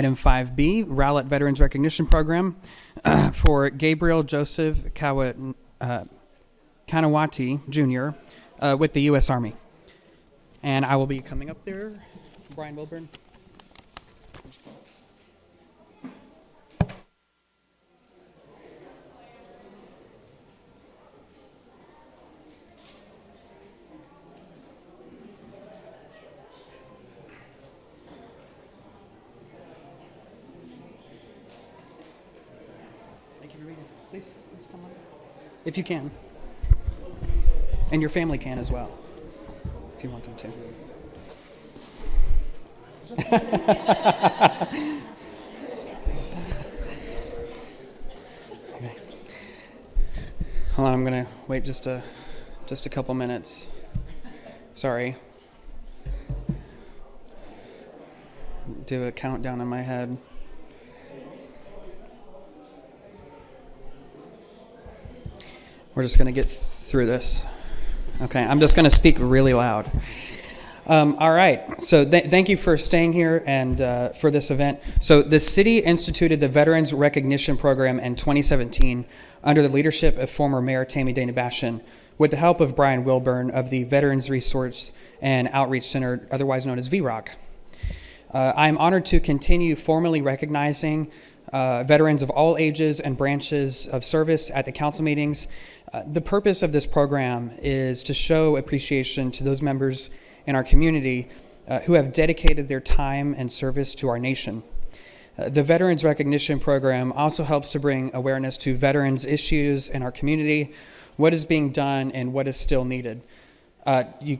Item 5B, Rowlett Veterans Recognition Program for Gabriel Joseph Kanawite Jr. With the U.S. Army. And I will be coming up there. Brian Wilburn. Please come on. If you can. And your family can as well, if you want them to. Okay. Hold on, I'm going to wait just a couple minutes. Sorry. Do a countdown in my head. We're just going to get through this. Okay, I'm just going to speak really loud. All right, so thank you for staying here and for this event. So the city instituted the Veterans Recognition Program in 2017 under the leadership of former Mayor Tammy Dana Bashan, with the help of Brian Wilburn of the Veterans Resource and Outreach Center, otherwise known as VROC. I'm honored to continue formally recognizing veterans of all ages and branches of service at the council meetings. The purpose of this program is to show appreciation to those members in our community who have dedicated their time and service to our nation. The Veterans Recognition Program also helps to bring awareness to veterans' issues in our community, what is being done, and what is still needed. You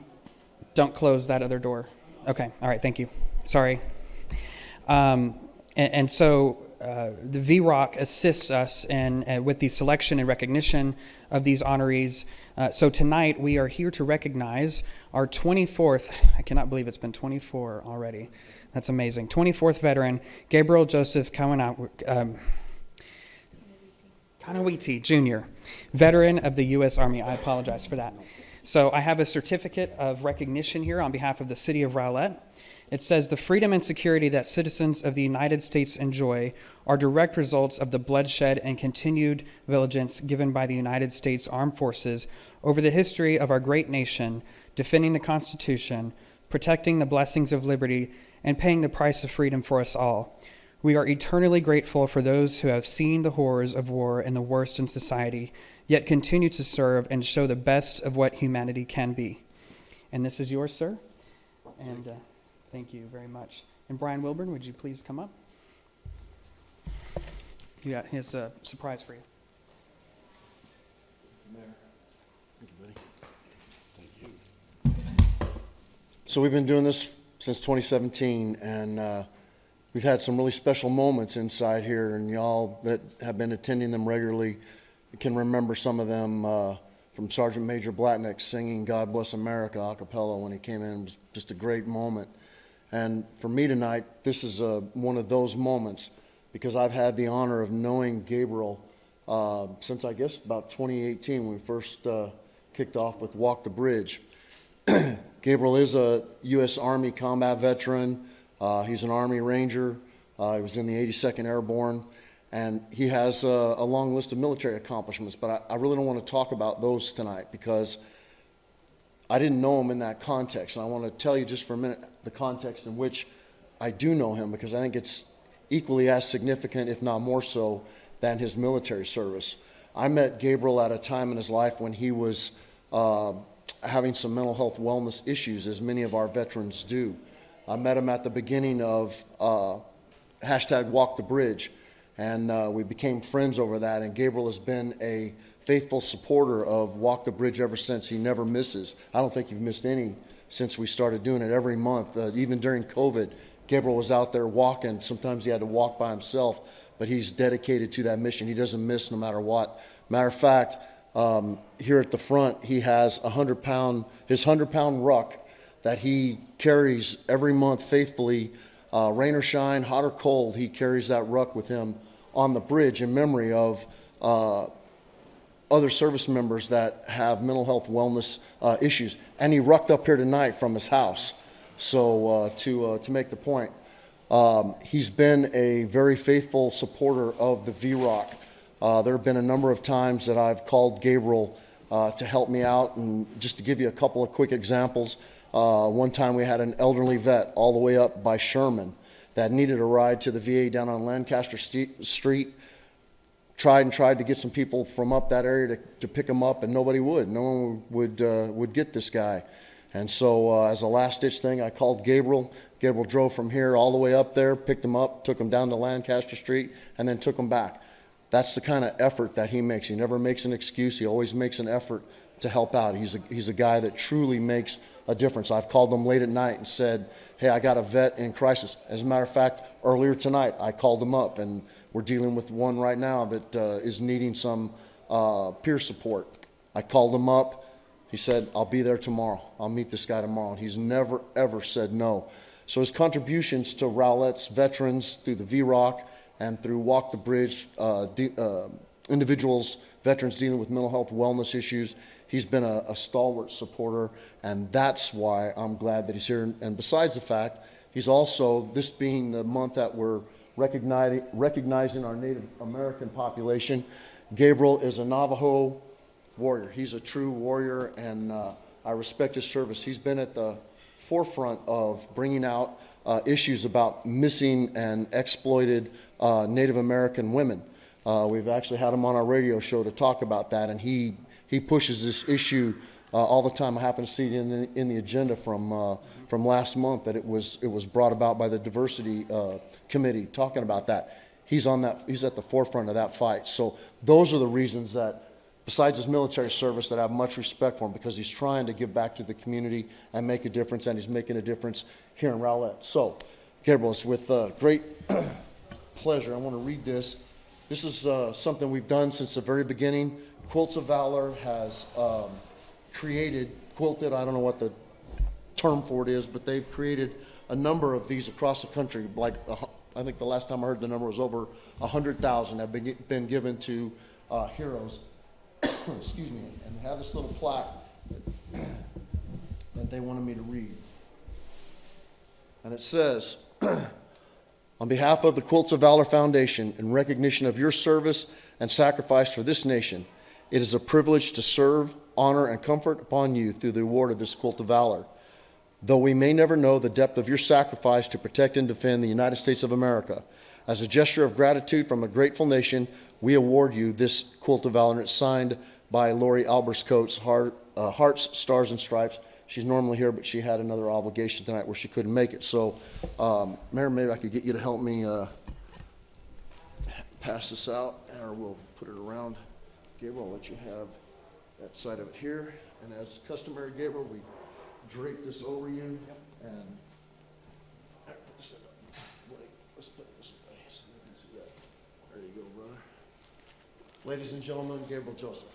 don't close that other door. Okay, all right, thank you. Sorry. So the VROC assists us with the selection and recognition of these honorees. So tonight we are here to recognize our 24th, I cannot believe it's been 24 already. That's amazing. 24th veteran, Gabriel Joseph Kanawite Jr., veteran of the U.S. Army. I apologize for that. So I have a certificate of recognition here on behalf of the city of Rowlett. It says, the freedom and security that citizens of the United States enjoy are direct results of the bloodshed and continued vigilance given by the United States Armed Forces over the history of our great nation, defending the Constitution, protecting the blessings of liberty, and paying the price of freedom for us all. We are eternally grateful for those who have seen the horrors of war and the worst in society, yet continue to serve and show the best of what humanity can be. And this is yours, sir. And thank you very much. And Brian Wilburn, would you please come up? You got his surprise for you. Mayor. Thank you, buddy. Thank you. So we've been doing this since 2017, and we've had some really special moments inside here, and y'all that have been attending them regularly can remember some of them from Sergeant Major Blatnick singing God Bless America a cappella when he came in. It was just a great moment. And for me tonight, this is one of those moments because I've had the honor of knowing Gabriel since, I guess, about 2018 when we first kicked off with WalkTheBridge. Gabriel is a U.S. Army combat veteran. He's an Army Ranger. He was in the 82nd Airborne. And he has a long list of military accomplishments, but I really don't want to talk about those tonight because I didn't know him in that context. And I want to tell you just for a minute the context in which I do know him, because I think it's equally as significant, if not more so, than his military service. I met Gabriel at a time in his life when he was having some mental health wellness issues, as many of our veterans do. I met him at the beginning of #WalkTheBridge, and we became friends over that, and Gabriel has been a faithful supporter of WalkTheBridge ever since. He never misses. I don't think you've missed any since we started doing it every month. Even during COVID, Gabriel was out there walking. Sometimes he had to walk by himself, but he's dedicated to that mission. He doesn't miss no matter what. Matter of fact, here at the front, he has his 100-pound ruck that he carries every month faithfully, rain or shine, hot or cold. He carries that ruck with him on the bridge in memory of other service members that have mental health wellness issues. And he rucked up here tonight from his house. So to make the point, He's been a very faithful supporter of the VROC. There have been a number of times that I've called Gabriel to help me out, and just to give you a couple of quick examples, one time we had an elderly vet all the way up by Sherman that needed a ride to the VA down on Lancaster Street. Tried to get some people from up that area to pick him up, and nobody would. No one would get this guy. And so as a last-ditch thing, I called Gabriel. Gabriel drove from here all the way up there, picked him up, took him down to Lancaster Street, and then took him back. That's the kind of effort that he makes. He never makes an excuse. He always makes an effort to help out. He's a guy that truly makes a difference. I've called him late at night and said, hey, I got a vet in crisis. As a matter of fact, earlier tonight, I called him up, and we're dealing with one right now that is needing some peer support. I called him up. He said, I'll be there tomorrow. I'll meet this guy tomorrow. And he's never, ever said no. So his contributions to Rowlett's veterans through the VROC and through WalkTheBridge, individuals, veterans dealing with mental health wellness issues, he's been a stalwart supporter, and that's why I'm glad that he's here. And besides the fact, he's also, this being the month that we're recognizing our Native American population, Gabriel is a Navajo warrior. He's a true warrior, and I respect his service. He's been at the forefront of bringing out issues about missing and exploited Native American women. We've actually had him on our radio show to talk about that, and he pushes this issue all the time. I happen to see it in the agenda from last month that it was brought about by the diversity committee talking about that. He's at the forefront of that fight. So those are the reasons that, besides his military service, that I have much respect for him, because he's trying to give back to the community and make a difference, and he's making a difference here in Rowlett. So, Gabriel, it's with great pleasure. I want to read this. This is something we've done since the very beginning. Quilts of Valor has quilted, I don't know what the term for it is, but they've created a number of these across the country. Like, I think the last time I heard the number was over 100,000 have been given to heroes. Excuse me, and they have this little plaque that they wanted me to read. And it says, on behalf of the Quilts of Valor Foundation, in recognition of your service and sacrifice for this nation, it is a privilege to serve, honor, and comfort upon you through the award of this Quilt of Valor. Though we may never know the depth of your sacrifice to protect and defend the United States of America, as a gesture of gratitude from a grateful nation, we award you this Quilt of Valor, and it's signed by Lori Alberscoats, Hearts, Stars, and Stripes. She's normally here, but she had another obligation tonight where she couldn't make it. So, Mayor, maybe I could get you to help me pass this out, or we'll put it around. Gabriel, I'll let you have that side of it here. And as customary, Gabriel, we drape this over you, and put this up. Let's put it this way so we can see that. There you go, brother. Ladies and gentlemen, Gabriel Joseph.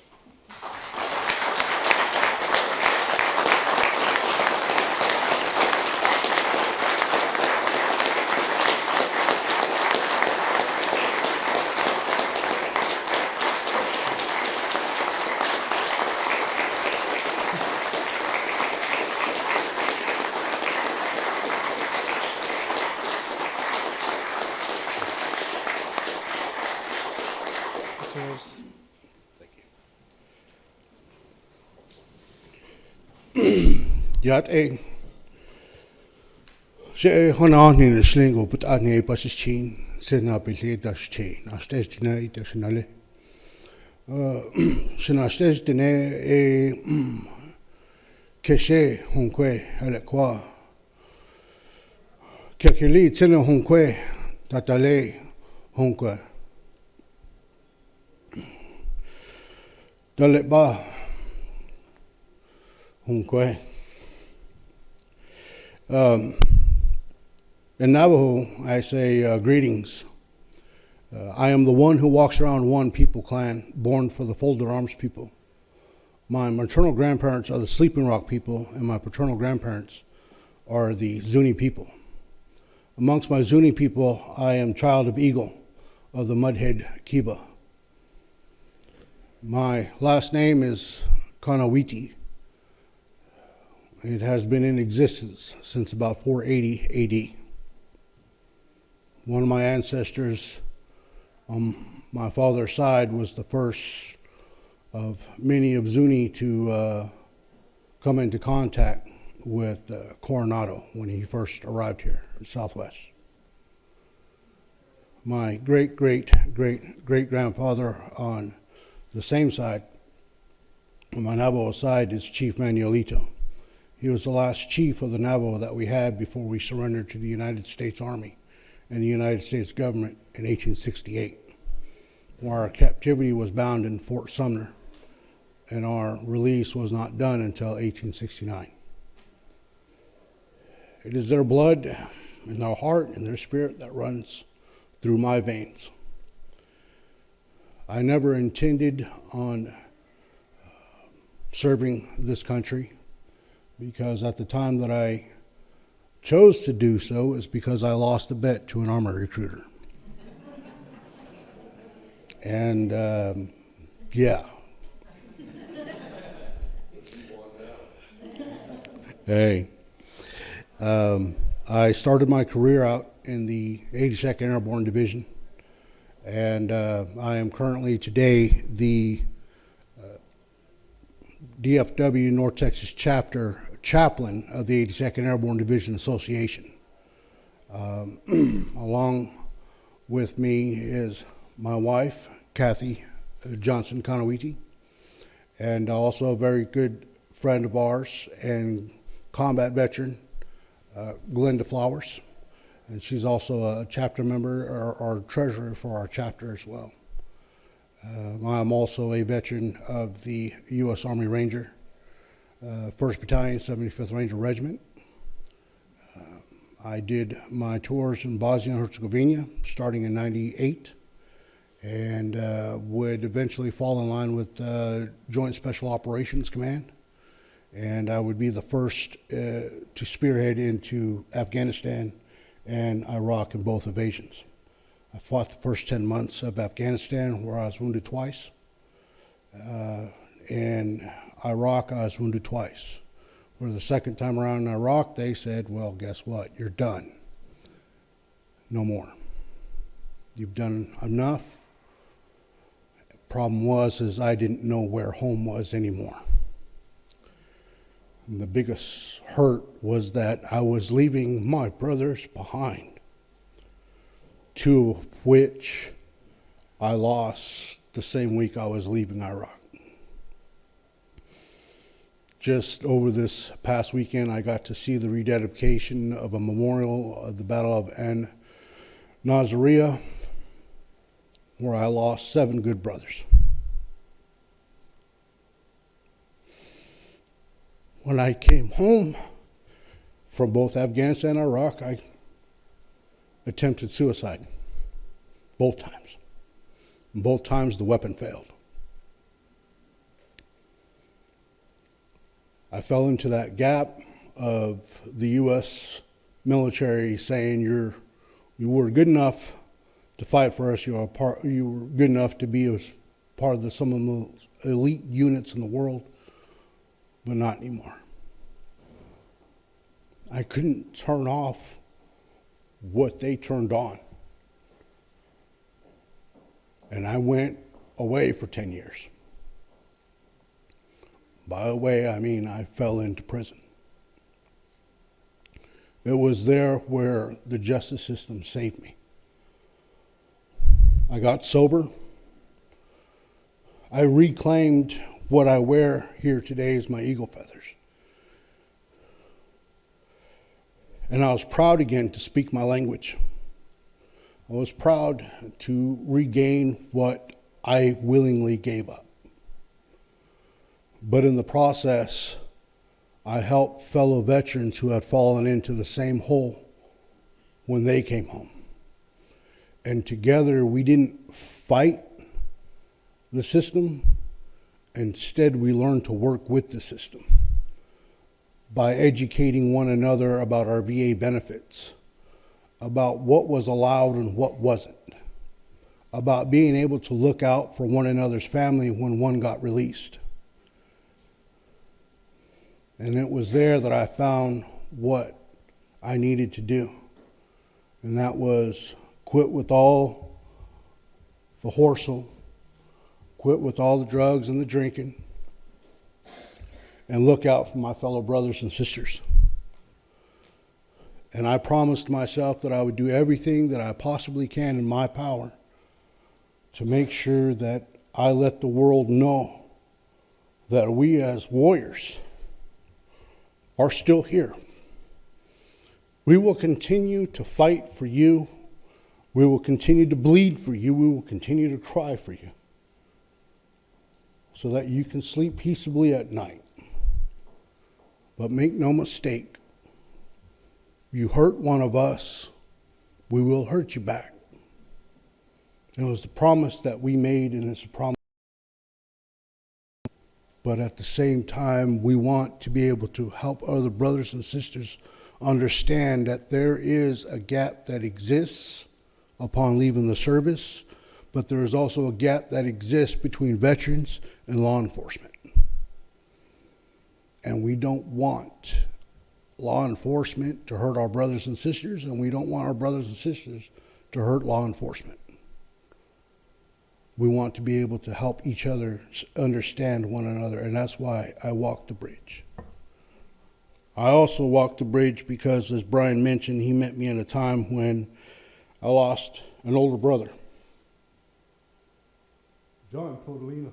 Yat she honan in slingo but ane passes chain sena bele dash chain astes dina itationale shenastes dine keshe hunque ale qua kekeli tsene hunque tatale hunque dale ba hunque. In Navajo, I say greetings. I am the one who walks around one people clan, born for the folded arms people. My maternal grandparents are the Sleeping Rock people, and my paternal grandparents are the Zuni people. Amongst my Zuni people, I am child of Eagle of the Mudhead Kiba. My last name is Kanawite. It has been in existence since about 480 AD. One of my ancestors on my father's side was the first of many of Zuni to come into contact with Coronado when he first arrived here in Southwest. My great-great-great-great-grandfather on the same side, on my Navajo side, is Chief Manuelito. He was the last chief of the Navajo that we had before we surrendered to the United States Army and the United States government in 1868, where our captivity was bound in Fort Sumner, and our release was not done until 1869. It is their blood and their heart and their spirit that runs through my veins. I never intended on serving this country, because at the time that I chose to do so is because I lost a bet to an Army recruiter. And yeah. Hey. I started my career out in the 82nd Airborne Division, and I am currently today the DFW North Texas Chapter Chaplain of the 82nd Airborne Division Association. Along with me is my wife, Kathy Johnson Kanawite, and also a very good friend of ours and combat veteran, Glenda Flowers, and she's also a chapter member or treasurer for our chapter as well. I'm also a veteran of the U.S. Army Ranger, 1st Battalion, 75th Ranger Regiment. I did my tours in Bosnia and Herzegovina starting in '98, and would eventually fall in line with Joint Special Operations Command. And I would be the first to spearhead into Afghanistan and Iraq in both invasions. I fought the first 10 months of Afghanistan, where I was wounded twice. In Iraq, I was wounded twice. Where the second time around in Iraq, they said, well, guess what? You're done. No more. You've done enough. Problem was I didn't know where home was anymore. And the biggest hurt was that I was leaving my brothers behind, two of which I lost the same week I was leaving Iraq. Just over this past weekend, I got to see the rededication of a memorial of the Battle of Nazaria, where I lost 7 good brothers. When I came home from both Afghanistan and Iraq, I attempted suicide, both times. And both times the weapon failed. I fell into that gap of the U.S. military saying you were good enough to fight for us, you were good enough to be part of some of the most elite units in the world, but not anymore. I couldn't turn off what they turned on. And I went away for 10 years. By away, I mean I fell into prison. It was there where the justice system saved me. I got sober. I reclaimed what I wear here today as my eagle feathers. And I was proud again to speak my language. I was proud to regain what I willingly gave up. But in the process, I helped fellow veterans who had fallen into the same hole when they came home. And together, we didn't fight the system. Instead, we learned to work with the system by educating one another about our VA benefits, about what was allowed and what wasn't, about being able to look out for one another's family when one got released. And it was there that I found what I needed to do, and that was quit with all the whoresome, quit with all the drugs and the drinking, and look out for my fellow brothers and sisters. And I promised myself that I would do everything that I possibly can in my power to make sure that I let the world know that we as warriors are still here. We will continue to fight for you. We will continue to bleed for you. We will continue to cry for you so that you can sleep peaceably at night. But make no mistake, you hurt one of us, we will hurt you back. It was the promise that we made, and it's a promise. But at the same time, we want to be able to help other brothers and sisters understand that there is a gap that exists upon leaving the service, but there is also a gap that exists between veterans and law enforcement. And we don't want law enforcement to hurt our brothers and sisters, and we don't want our brothers and sisters to hurt law enforcement. We want to be able to help each other understand one another, and that's why I walk the bridge. I also walk the bridge because, as Brian mentioned, he met me in a time when I lost an older brother, John Podolina.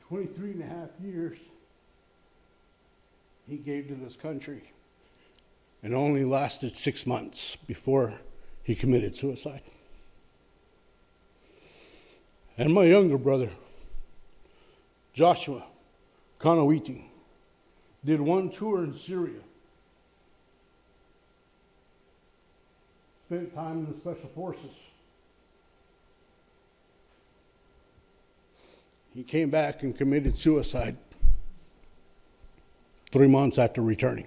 23 and a half years he gave to this country, and only lasted 6 months before he committed suicide. And my younger brother, Joshua Kanawite, did one tour in Syria. Spent time in the Special Forces. He came back and committed suicide 3 months after returning.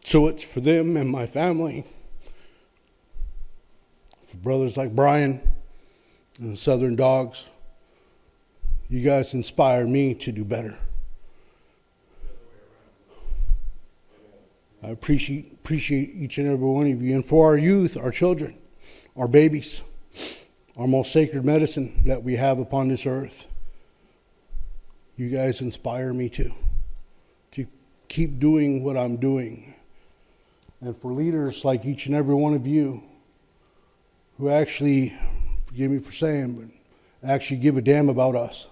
So it's for them and my family, for brothers like Brian and the Southern Dogs. You guys inspire me to do better. I appreciate each and every one of you. And for our youth, our children, our babies, our most sacred medicine that we have upon this earth, you guys inspire me to keep doing what I'm doing. And for leaders like each and every one of you who actually, forgive me for saying, but actually give a damn about us.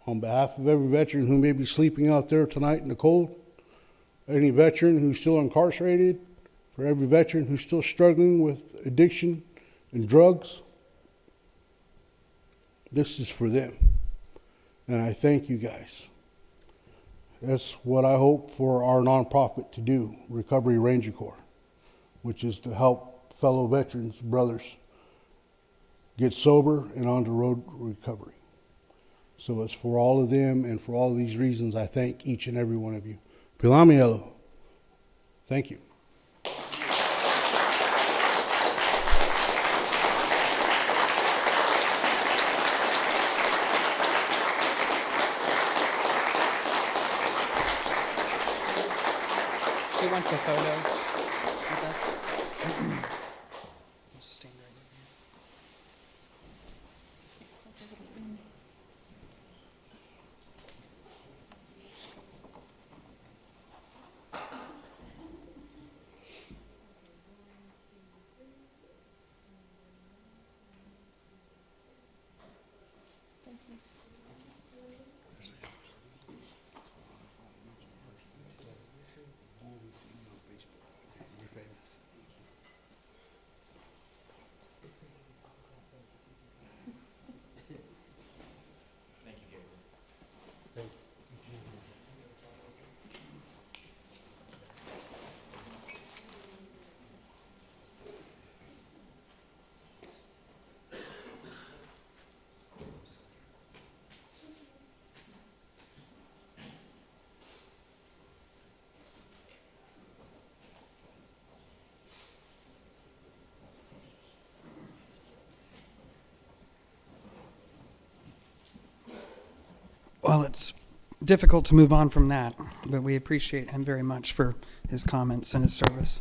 On behalf of every veteran who may be sleeping out there tonight in the cold, any veteran who's still incarcerated, for every veteran who's still struggling with addiction and drugs, this is for them. And I thank you guys. That's what I hope for our nonprofit to do, Recovery Ranger Corps, which is to help fellow veterans, brothers, get sober and on the road recovery. So it's for all of them, and for all of these reasons, I thank each and every one of you. Pilamielo. Thank you. She wants a photo with us. Just stand right there. Well, it's difficult to move on from that, but we appreciate him very much for his comments and his service.